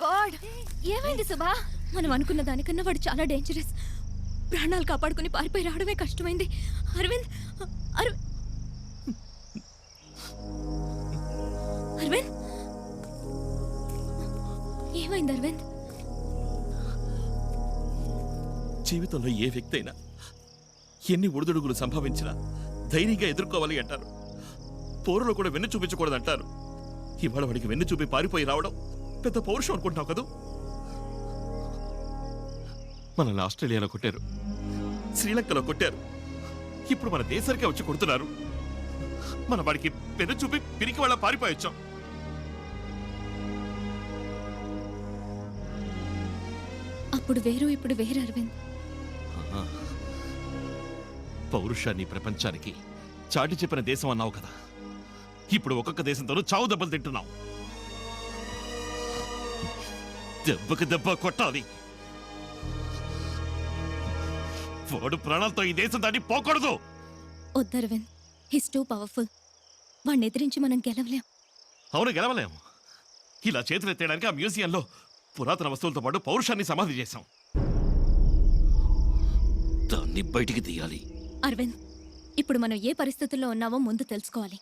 God, ఏమైంది సుభా? మనం అనుకున్న దానికన్నా వాడు చాలా డేంజరస్. ప్రాణాలు కాపాడుకుని పారిపోయి రావడమే కష్టమైంది. అరవింద్, అరవింద్, ఏమైంది అరవింద్? జీవితంలో ఏ వ్యక్తి అయినా ఎన్ని ఒడిదుడుగులు సంభవించినా ధైర్యంగా ఎదుర్కోవాలి అంటారు. పోరులో కూడా వెన్ను చూపించకూడదు అంటారు. ఇవాళ వాడికి వెన్ను చూపి పారిపోయి రావడం పెద్ద పౌరుషం అనుకుంటున్నావు కదూ? మనల్ని ఆస్ట్రేలియాలో కొట్టారు, శ్రీలంకలో కొట్టారు, ఇప్పుడు మన దేశానికే వచ్చి కొడుతున్నారు. మన వాడికి వెన్ను చూపి పిరికి వాళ్ళ పారిపోయొచ్చాం. అప్పుడు వేరు, ఇప్పుడు వేరు అరవింద్. పౌరుషాన్ని ప్రపంచానికి చాటి చెప్పిన దేశం అన్నావు కదా, ఇప్పుడు ఒక్కొక్క దేశంతోనూ చావు దెబ్బలు తింటున్నావు. దెబ్బకి దెబ్బ కొట్టాలి. వాడు ప్రాణాలతో ఈ దేశం దాన్ని పోకూడదు. వద్దు అరవింద్, హిస్ టూ పవర్ఫుల్. వాడిని ఎదిరించి మనం గెలవలేం. అవును, గెలవలేము. ఇలా చేతులు ఎత్తేయడానికి ఆ మ్యూజియంలో పురాతన వస్తువులతో పాటు పౌరుషాన్ని సమాధి చేశాం. దాన్ని బయటికి తీయాలి. అరవింద్, ఇప్పుడు మనం ఏ పరిస్థితుల్లో ఉన్నామో ముందు తెలుసుకోవాలి.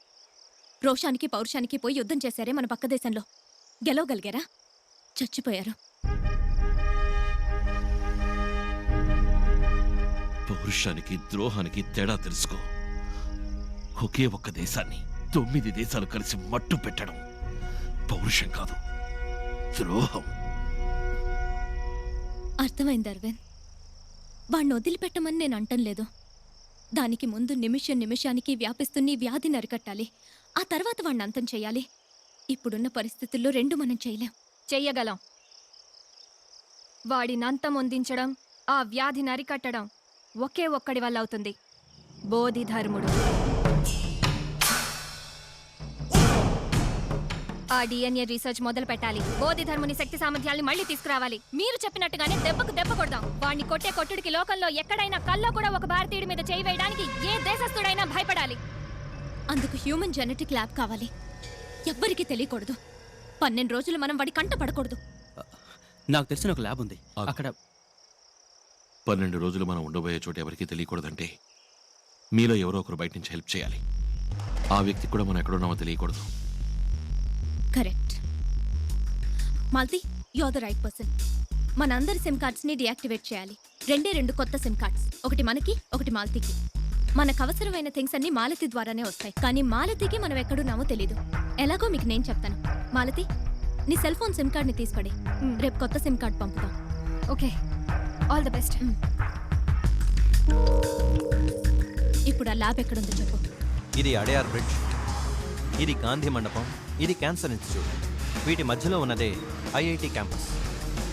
రోషానికి పౌరుషానికి పోయి యుద్ధం చేశారే మన పక్క దేశంలో. గెలవగలిగారా? చచ్చిపోయారు. పౌరుషానికి ద్రోహానికి తేడా తెలుసుకో. ఒకే ఒక్క దేశాన్ని 9 దేశాలు కలిసి మట్టు పెట్టడం పౌరుషం కాదు, ద్రోహం. అర్థమైంది అరవింద్. వాణ్ణి వదిలిపెట్టమని నేను అంటం లేదు. దానికి ముందు నిమిషానికి వ్యాపిస్తున్న వ్యాధిని అరికట్టాలి. ఆ తర్వాత వాణ్ణి అంతం చేయాలి. ఇప్పుడున్న పరిస్థితుల్లో రెండు మనం చేయలేం. చెయ్యగలం. వాడినంతం అందించడం, ఆ వ్యాధిని అరికట్టడం ఒకే ఒక్కడి వల్ల అవుతుంది. బోధిధర్ముడు. ఆ DNA రీసెర్చ్ మొదలు పెట్టాలి. బోధిధర్ముని శక్తి సామర్థ్యాన్ని మళ్ళీ తీసుకురావాలి. మీరు చెప్పినట్టుగానే దెబ్బకు దెబ్బ కొడదాం. వాడిని కొట్టే కొట్టుడికి లోకంలో ఎక్కడైనా కల్లో కూడా ఒక భారతీయుడి మీద చేయి వేయడానికి ఏ దేశస్థుడైనా భయపడాలి. అందుకు హ్యూమన్ జెనెటిక్ ల్యాబ్ కావాలి. ఎవ్వరికీ తెలియకూడదు. 12 రోజులు మనం వాడి కంట పడకూడదు. నాకు తెలిసిన ఒక ల్యాబ్ ఉంది. అక్కడ 12 రోజులు మనం ఉండబోయే చోటు ఎవరికీ తెలియకూడదంటే మీలో ఎవరో ఒకరు బయట నుంచి హెల్ప్ చేయాలి. ఆ వ్యక్తికి కూడా మనం ఎక్కడున్నామో తెలియకూడదు. Correct. Malti, you are the right person. మనందరి సిమ్ కార్డ్స్ని డియాక్టివేట్ చేయాలి. 2 కొత్త సిమ్ కార్డ్స్, ఒకటి మనకి, ఒకటి మాలతికి. మనకు అవసరమైన థింగ్స్ అన్ని మాలతి ద్వారానే వస్తాయి. కానీ మాలతికి మనం ఎక్కడున్నామో తెలీదు. ఎలాగో మీకు నేను చెప్తాను. మాలతి, నీ సెల్ ఫోన్ సిమ్ కార్డ్ని తీసిపడి. రేపు కొత్త సిమ్ కార్డ్ పంపుతాం. Okay, all the best. ఇప్పుడు ఆ ల్యాబ్ ఎక్కడుందో చెప్పు. ఇది అడయార్ బ్రిడ్జ్, ఇది గాంధీ మండపం, ఇది క్యాన్సర్ ఇన్స్టిట్యూట్. వీటి మధ్యలో ఉన్నదే ఐఐటి క్యాంపస్.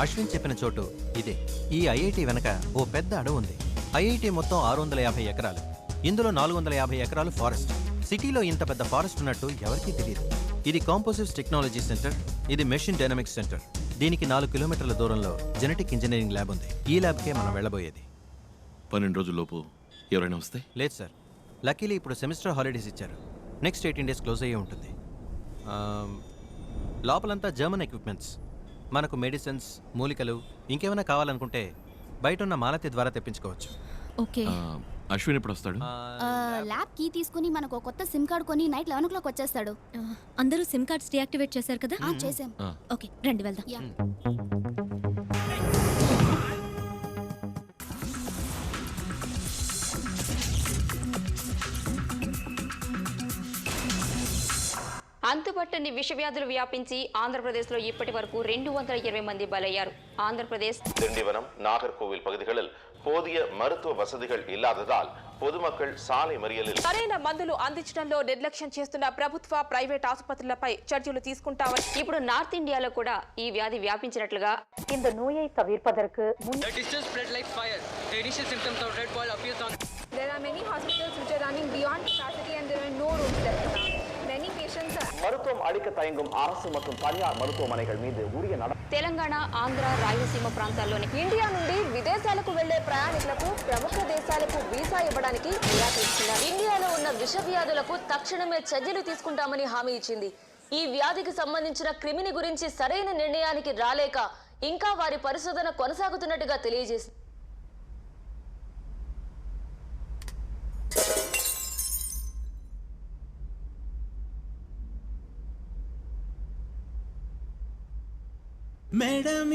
అశ్విన్ చెప్పిన చోటు ఇదే. ఈ ఐఐటి వెనక ఓ పెద్ద అడవి ఉంది. ఐఐటి మొత్తం 650 ఎకరాలు. ఇందులో 450 ఎకరాలు ఫారెస్ట్. సిటీలో ఇంత పెద్ద ఫారెస్ట్ ఉన్నట్టు ఎవరికీ తెలియదు. ఇది కాంపోజిట్స్ టెక్నాలజీ సెంటర్, ఇది మెషిన్ డైనమిక్స్ సెంటర్. దీనికి 4 కిలోమీటర్ల దూరంలో జెనెటిక్ ఇంజనీరింగ్ ల్యాబ్ ఉంది. ఈ ల్యాబ్కే మనం వెళ్ళబోయేది. 12 రోజుల్లోపు ఎవరైనా వస్తే? లేదు సార్, లక్కీలీ ఇప్పుడు సెమిస్టర్ హాలిడేస్ ఇచ్చారు. నెక్స్ట్ 18 డేస్ క్లోజ్ అయ్యే ఉంటుంది. లోపలంతా జర్మన్ ఎక్విప్మెంట్స్. మనకు మెడిసిన్స్, మూలికలు ఇంకేమైనా కావాలనుకుంటే బయట ఉన్న మాలతి ద్వారా తెప్పించుకోవచ్చు. ఓకే. అశ్విన్ ఎప్పుడు వస్తాడు? ల్యాబ్ కీ తీసుకుని మనకు కొత్త సిమ్ కార్డ్ కొని నైట్ 11 o'clock వచ్చేస్తాడు. అందరూ సిమ్ కార్డ్స్ డియాక్టివేట్ చేశారు కదా? చేసాం. ఓకే, రండి వెళ్దాం. అంతుపట్టని విషవ్యాధులు వ్యాపించి ஆந்திரபிரதேசలో ఇప్పటి వరకు 220 మంది బలయ్యారు. ஆந்திரபிரதேஷ் திண்டிவனம், நாகர்கோவில் பகுதிகளில் போதிய மருத்துவ வசதிகள் இல்லாததால் பொதுமக்கள் சாலை மறியலில் సరైన మందులు అందించడంలో నిర్లక్ష్యం చేస్తున్న ప్రభుత్వ ప్రైవేట్ ఆసుపత్రులపై చర్యలు తీసుకుంటామని. ఇప్పుడు నార్త్ ఇండియాలో కూడా ఈ వ్యాధి వ్యాపించినట్లుగా இந்த நோயை தவிர்ப்பதற்கு The disease spread like fire. The initial symptoms of red boil appears on. There are many hospitals which are running beyond capacity and there are no rooms left around. Many patients are மருத்துவம் அளிக்க தயங்கும் அரசு மற்றும் தனியார் மருத்துவமனைகள் மீது உரிய తెలంగాణ, ఆంధ్ర, రాయలసీమ ప్రాంతాల్లోని India నుండి విదేశాలకు వెళ్లే ప్రయాణికులకు ప్రముఖ దేశాలకు వీసా ఇవ్వడానికి నిరాకరిస్తున్నారు. ఇండియాలో ఉన్న విషవ్యాధులకు తక్షణమే చర్యలు తీసుకుంటామని హామీ ఇచ్చింది. ఈ వ్యాధికి సంబంధించిన క్రిమిని గురించి సరైన నిర్ణయానికి రాలేక ఇంకా వారి పరిశోధన కొనసాగుతున్నట్టుగా తెలియజేసింది. Madam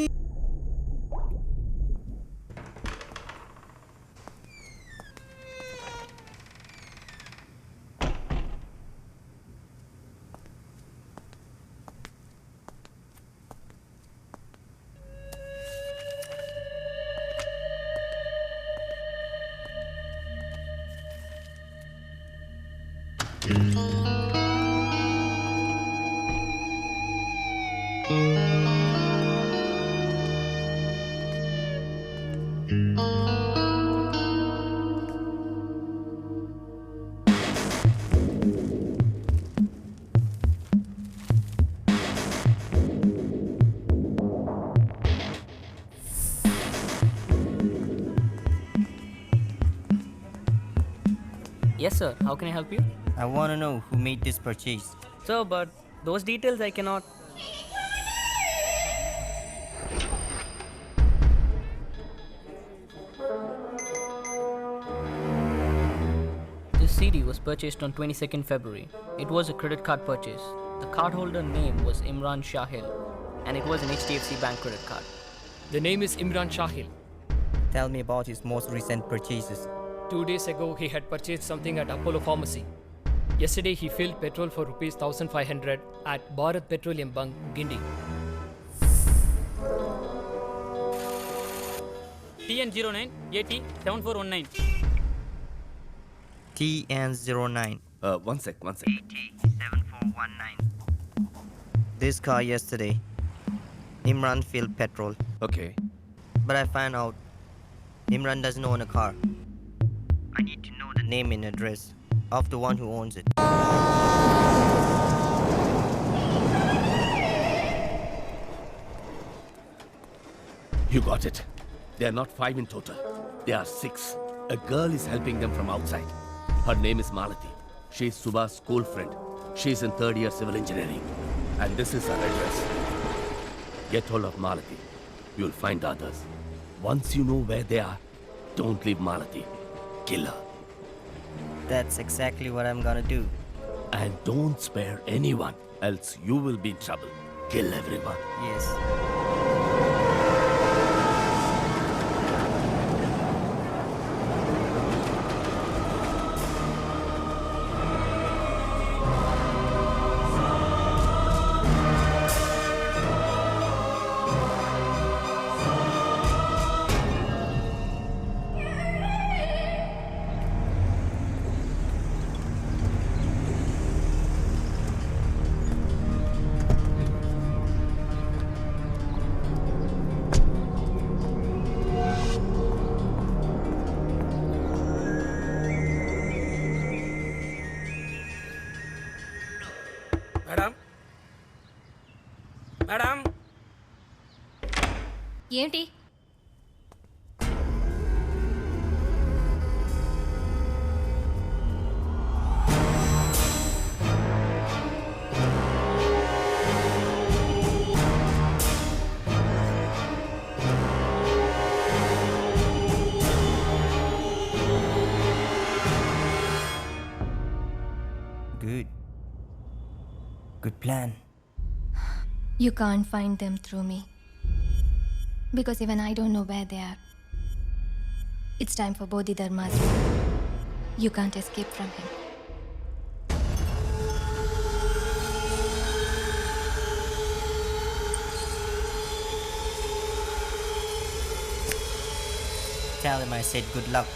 Yes, sir. How can I help you? I want to know who made this purchase. Sir, but those details I cannot. This CD was purchased on 22nd February. It was a credit card purchase. The cardholder name was Imran Shahil, and it was an HDFC Bank credit card. The name is Imran Shahil. Tell me about his most recent purchases. 2 days ago, he had purchased something at Apollo Pharmacy. Yesterday, he filled petrol for rupees 1,500 at Bharat Petroleum Bunk, Gindi. TN09 AT 7419. TN09. One sec. AT7419. This car yesterday. Imran filled petrol. Okay. But I found out Imran doesn't own a car. I need to know the name and address of the one who owns it. You got it. They are not 5 in total. They are 6. A girl is helping them from outside. Her name is Malati. She is Subha's school friend. She is in 3rd year civil engineering. And this is her address. Get hold of Malati. You'll find others. Once you know where they are, don't leave Malati. Kill her. That's exactly what I'm gonna do. And don't spare anyone, else you will be in trouble. Kill everyone. Yes. Madam ఏంటి? Good plan. You can't find them through me. Because even I don't know where they are. It's time for Bodhidharma's. You can't escape from him. Tell him I said good luck.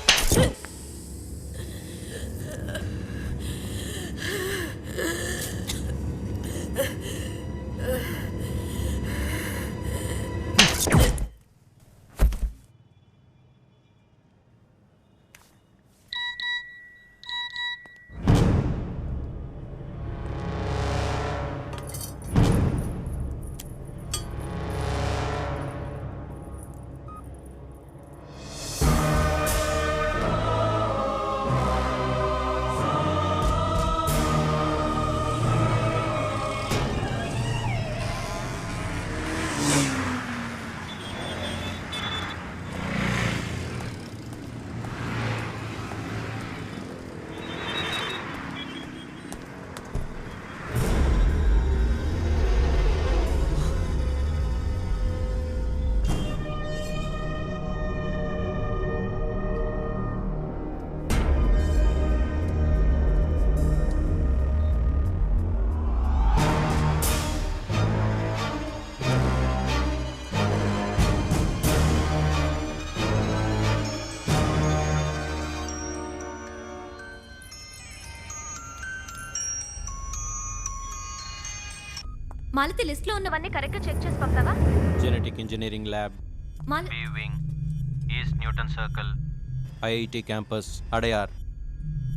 Malathi list లో ఉన్నవన్నీ correct గా check చేసి పంపావా? Genetic engineering lab, మాల- wing, east Newton circle, IIT campus, Adyar.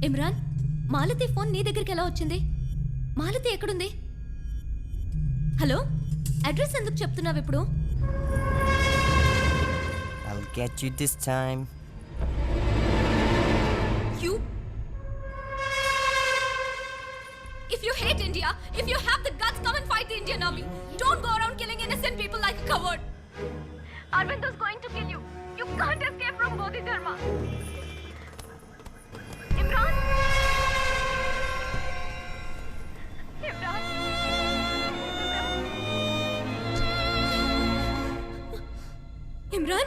Imran, Malathi phone నీ దగ్గరికి ఎలా వచ్చింది? మాలతి ఎక్కడుంది? హలో, అడ్రస్ ఎందుకు చెప్తున్నావు ఇప్పుడు? I'll get you this time. You. If you hate India, if you have the guts, come and fight the Indian army. Don't go around killing innocent people like a coward. Arvind is going to kill you. You can't escape from Bodhi Dharma. Imran. Imran. Imran. Imran.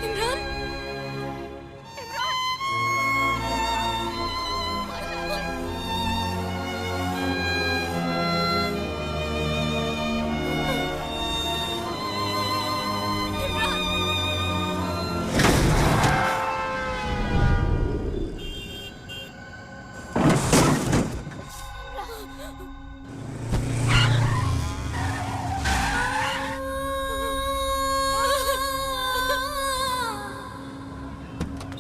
Imran. Imran.